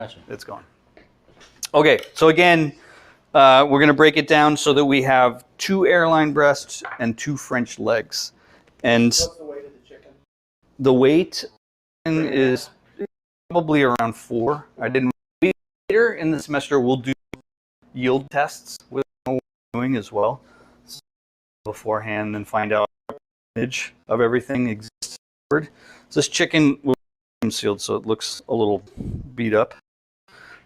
Gotcha. It's gone. Okay, so again, we're going to break it down so that we have 2 airline breasts and 2 French legs. And what's the weight of the chicken? The weight is probably around 4. I didn't. Later in the semester, we'll do yield tests with what we're doing as well beforehand, and find out image of everything exists. So this chicken was sealed, so it looks a little beat up.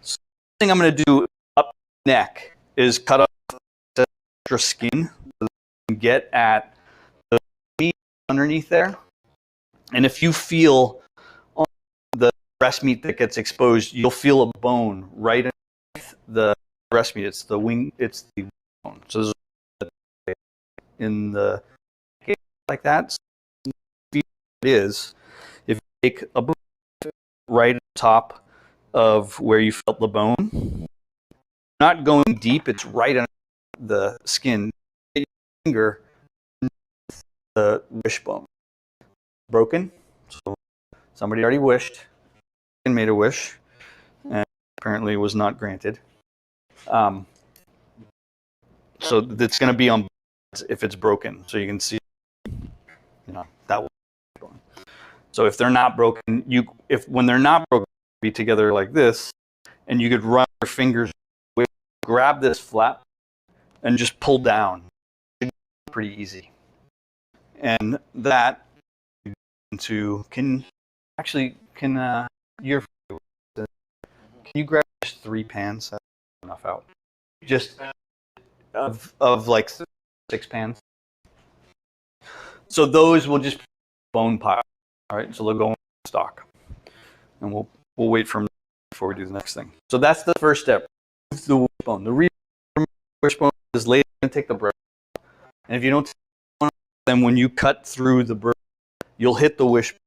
So the thing I'm going to do up the neck is cut off the extra skin so that you can get at the meat underneath there. And if you feel on the breast meat that gets exposed, you'll feel a bone right underneath the breast meat. It's the wing. It's the bone. So this is in the like that. So it is if you take a bone right at the top of where you felt the bone, not going deep. It's right under the skin. Your finger, the wishbone, broken. So somebody already wished and made a wish, and apparently was not granted. So it's going to be on if it's broken, so you can see, that will be going. So if they're not broken, when they're not broken, be together like this, and you could run your fingers, grab this flap, and just pull down. It's pretty easy. And that can you grab just 3 pans? That's enough out. Just of like 6 pans. So those will just be bone pile. All right, so they'll go in stock, and we'll wait for them before we do the next thing. So that's the first step. The wishbone. The reason wishbone is later going to take the breast, and if you don't take one, then when you cut through the breast, you'll hit the wishbone,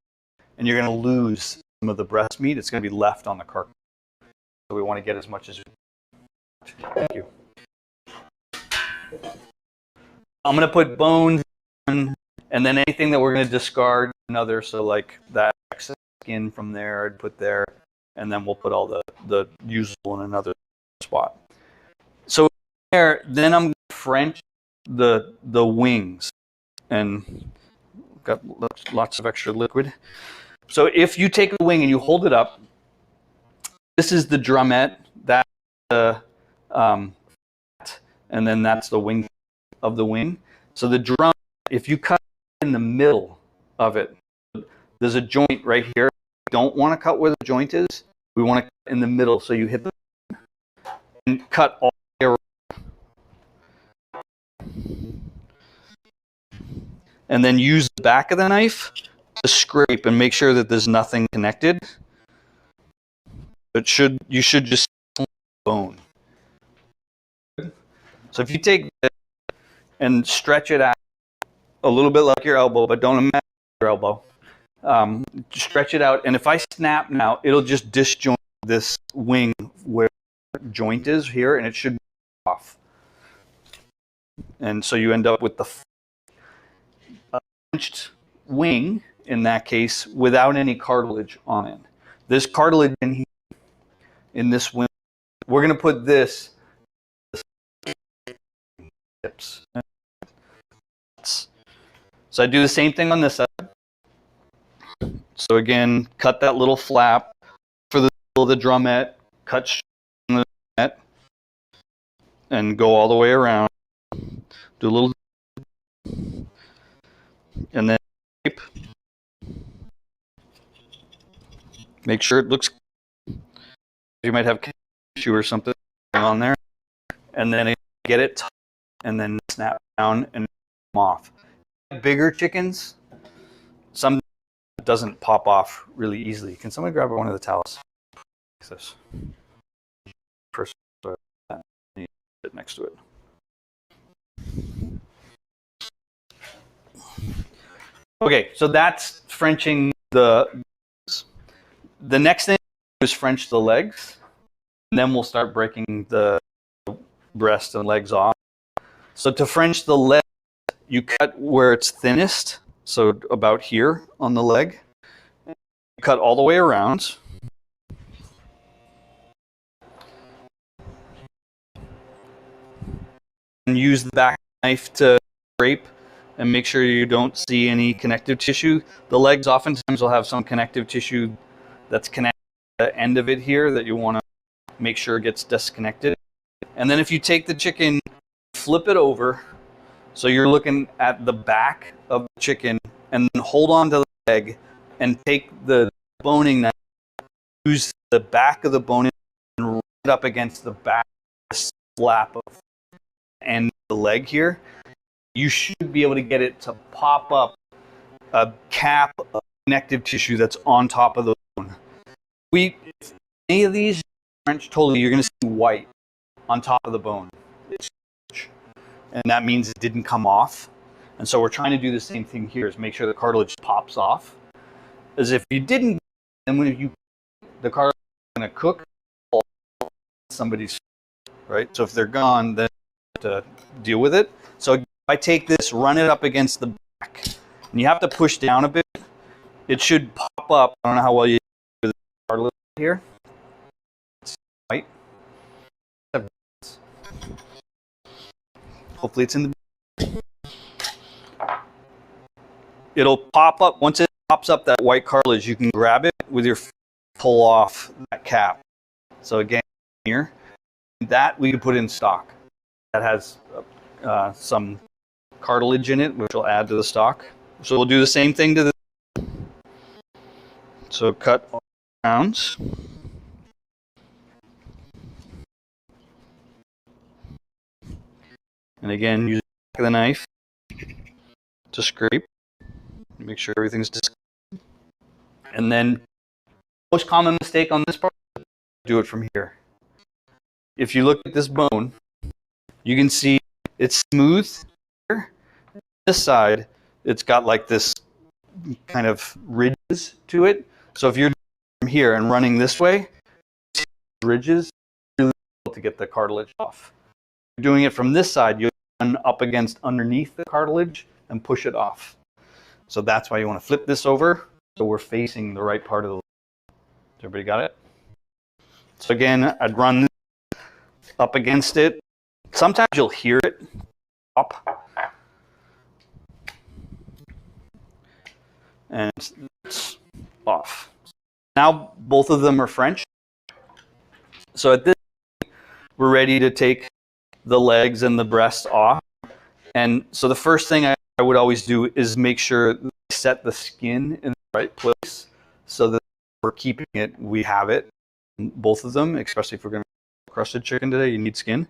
and you're going to lose some of the breast meat. It's going to be left on the carcass. So we want to get as much as. Thank you. I'm going to put bones in, and then anything that we're going to discard, another. So like that excess skin from there, I'd put there, and then we'll put all the usable in another spot. So there, then I'm going to French the wings, and got lots of extra liquid. So if you take the wing and you hold it up, this is the drumette, that's the and then that's the wing of the wing. So the drum, if you cut in the middle of it, there's a joint right here. We don't want to cut where the joint is. We want to cut in the middle. So you hit the and cut all the way around. And then use the back of the knife to scrape and make sure that there's nothing connected. You should just bone. So if you take this and stretch it out a little bit like your elbow, but don't imagine your elbow. Stretch it out, and if I snap now, it'll just disjoint this wing where the joint is here, and it should be off. And so you end up with the punched wing, in that case, without any cartilage on it. This cartilage in here, in this wing, we're going to put this hips. So I do the same thing on this side. So again, cut that little flap for the drumette, cut the drumette, and go all the way around. Do a little, and then make sure it looks. You might have tissue or something on there, and then get it, and then snap down and come off. Bigger chickens, some doesn't pop off really easily. Can someone grab one of the towels? Like this. First, sit next to it. Okay, so that's Frenching the next thing is French the legs, and then we'll start breaking the breast and legs off. So to French the leg, you cut where it's thinnest, so about here on the leg. You cut all the way around. and use the back knife to scrape and make sure you don't see any connective tissue. The legs oftentimes will have some connective tissue that's connected to the end of it here that you want to make sure gets disconnected. And then if you take the chicken, flip it over, so you're looking at the back of the chicken, and then hold on to the leg and take the boning knife, use the back of the bone and rub it up against the back of the flap of and the leg here. You should be able to get it to pop up a cap of connective tissue that's on top of the bone. If any of these French totally, you're going to see white on top of the bone. And that means it didn't come off. And so we're trying to do the same thing here, is make sure the cartilage pops off. As if you didn't, then when the cartilage is going to cook somebody's, right? So if they're gone, then you have to deal with it. So if I take this, run it up against the back, and you have to push down a bit. It should pop up. I don't know how well you do the cartilage here. It's white. Hopefully it's in the... It'll pop up. Once it pops up that white cartilage, you can grab it with your pull off that cap. So again, here, that we can put in stock. That has some cartilage in it, which will add to the stock. So we'll do the same thing to the... So cut all rounds. And again, use the back of the knife to scrape. Make sure everything's disconnected. And then, most common mistake on this part, do it from here. If you look at this bone, you can see it's smooth here. This side, it's got like this kind of ridges to it. So if you're from here and running this way, ridges, it's really difficult to get the cartilage off. If you're doing it from this side, you'll run up against underneath the cartilage and push it off. So that's why you want to flip this over so we're facing the right part of the leg. Everybody got it? So again, I'd run this up against it. Sometimes you'll hear it pop. And it's off. Now both of them are French. So at this point, we're ready to take the legs and the breast off. And so the first thing I would always do is make sure we set the skin in the right place so that we're keeping it, we have it, both of them, especially if we're going to make crusted chicken today, you need skin.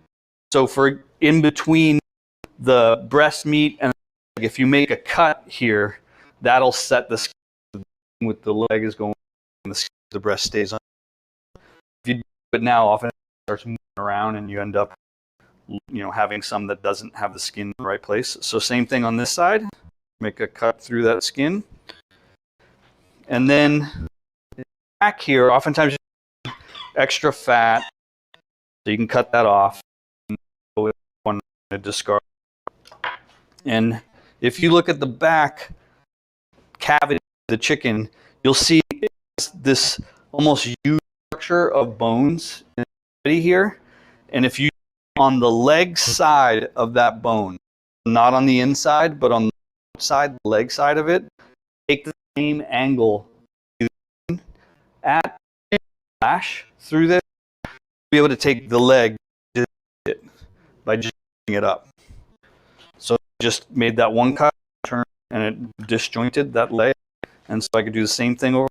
So for in between the breast meat and the leg, if you make a cut here, that'll set the skin with the leg is going and the breast stays on. If you do it now, often it starts moving around and you end up having some that doesn't have the skin in the right place. So same thing on this side. Make a cut through that skin. And then back here, oftentimes extra fat, so you can cut that off and one to discard. And if you look at the back cavity of the chicken, you'll see this almost U structure of bones here. And if you on the leg side of that bone, not on the inside, but on the outside, the leg side of it, take the same angle at flash through this, be able to take the leg by just putting it up. So just made that one cut, turn, and it disjointed that leg. And so I could do the same thing over,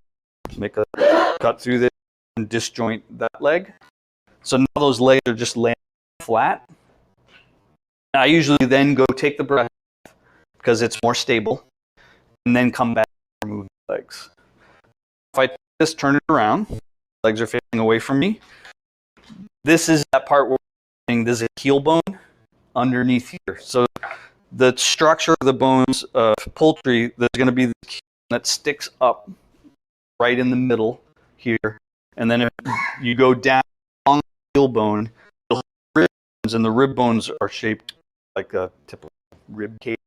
make a cut through this and disjoint that leg. So now those legs are just laying flat. I usually then go take the breast because it's more stable, and then come back and remove the legs. If I just turn it around, legs are facing away from me. This is that part where we're saying there's a heel bone underneath here. So the structure of the bones of poultry, there's going to be the heel that sticks up right in the middle here, and then if you go down on the heel bone, you'll have rib bones, and the rib bones are shaped like a typical rib cage.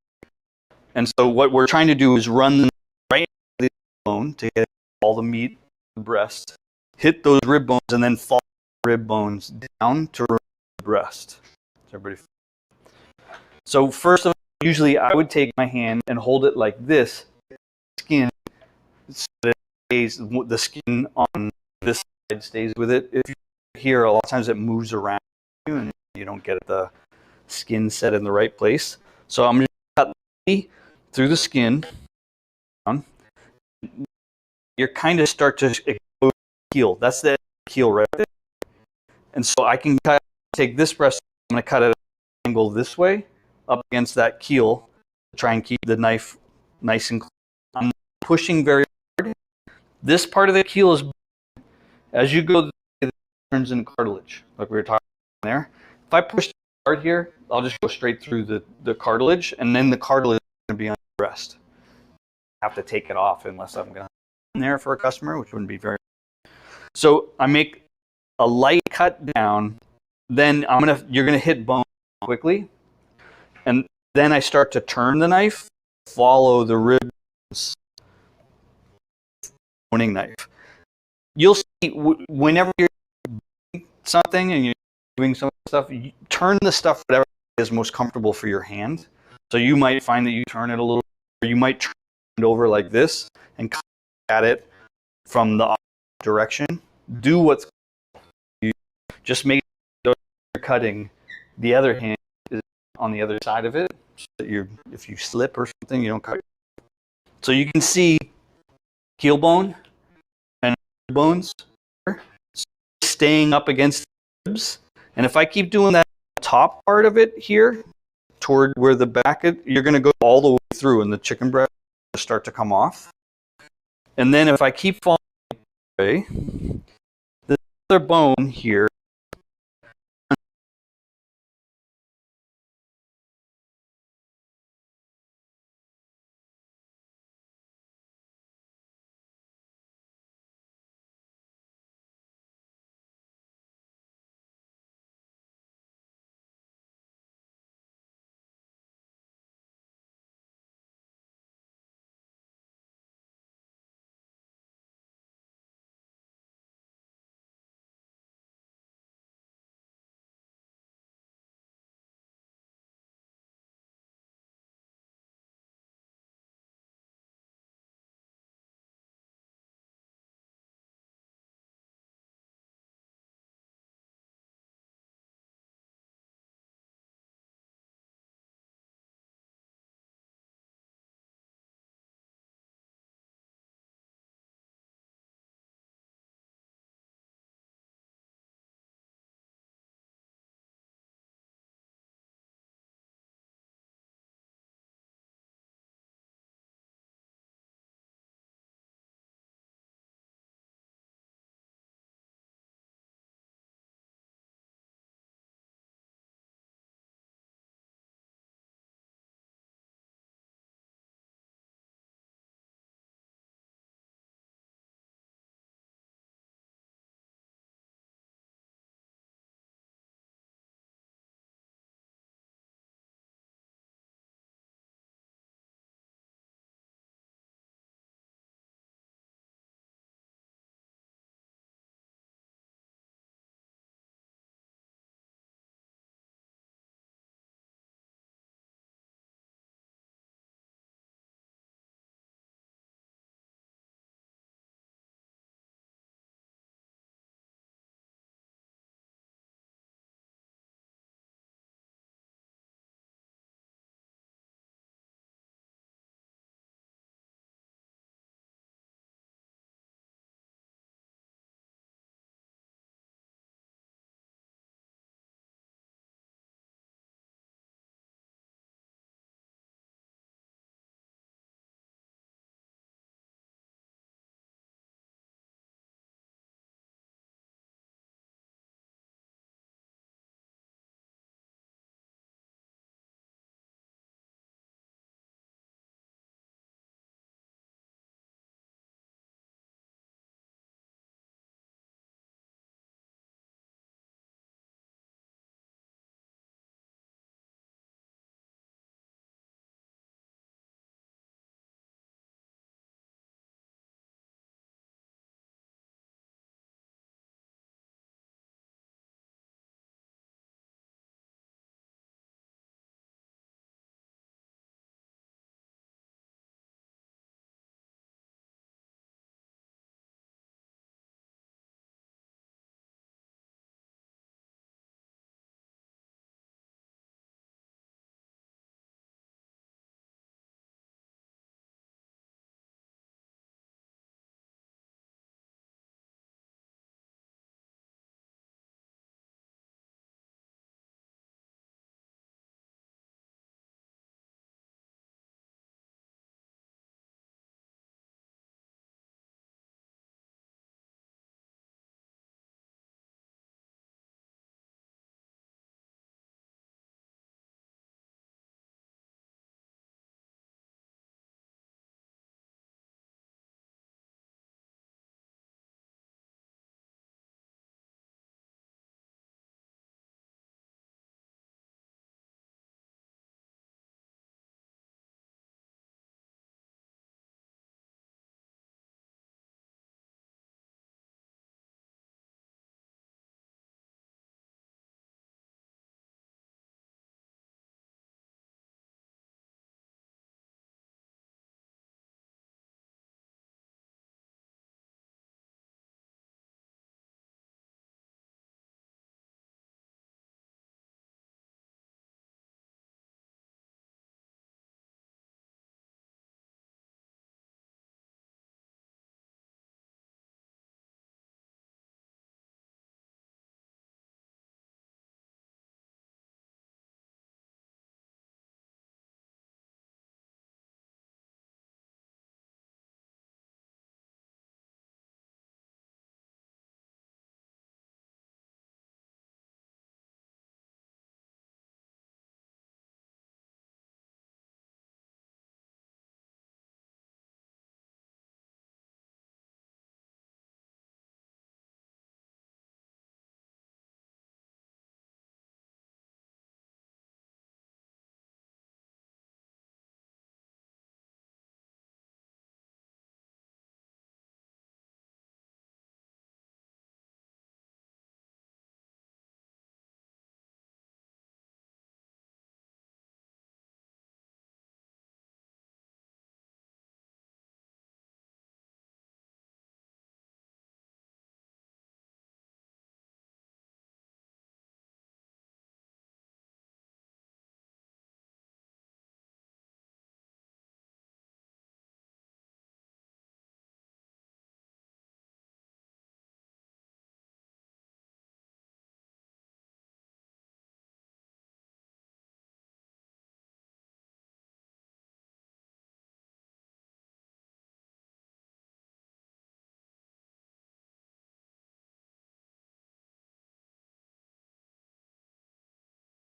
And so what we're trying to do is run them right into the bone to get all the meat, the breast, hit those rib bones, and then fall rib bones down to remove the breast. Is everybody? So first of all, usually I would take my hand and hold it like this, skin, so that it stays, the skin on this side stays with it. If you here, a lot of times it moves around you and you don't get the skin set in the right place. So I'm going to cut through the skin. You kind of start to expose the keel. That's the keel right there. And so I can take this breast, I'm going to cut it at an angle this way, up against that keel, to try and keep the knife nice and clean. I'm pushing very hard. This part of the keel is, as you go, it turns into cartilage, like we were talking about there. If I push hard here, I'll just go straight through the cartilage, and then the cartilage is going to be on the breast. I have to take it off unless I'm going to in there for a customer, which wouldn't be very. So I make a light cut down, then you're gonna hit bone quickly, and then I start to turn the knife, follow the ribs, boning knife. You'll see whenever you're doing something and you're doing some stuff, you turn the stuff whatever is most comfortable for your hand. So you might find that you turn it a little, or you might turn it over like this and cut at it from the opposite direction. Do what's you just make sure you're cutting the other hand is on the other side of it, so that if you slip or something, you don't cut. So you can see heel bone and bones staying up against the ribs. And if I keep doing that top part of it here toward where the back is, you're going to go all the way through and the chicken breast will start to come off. And then if I keep following away, the other bone here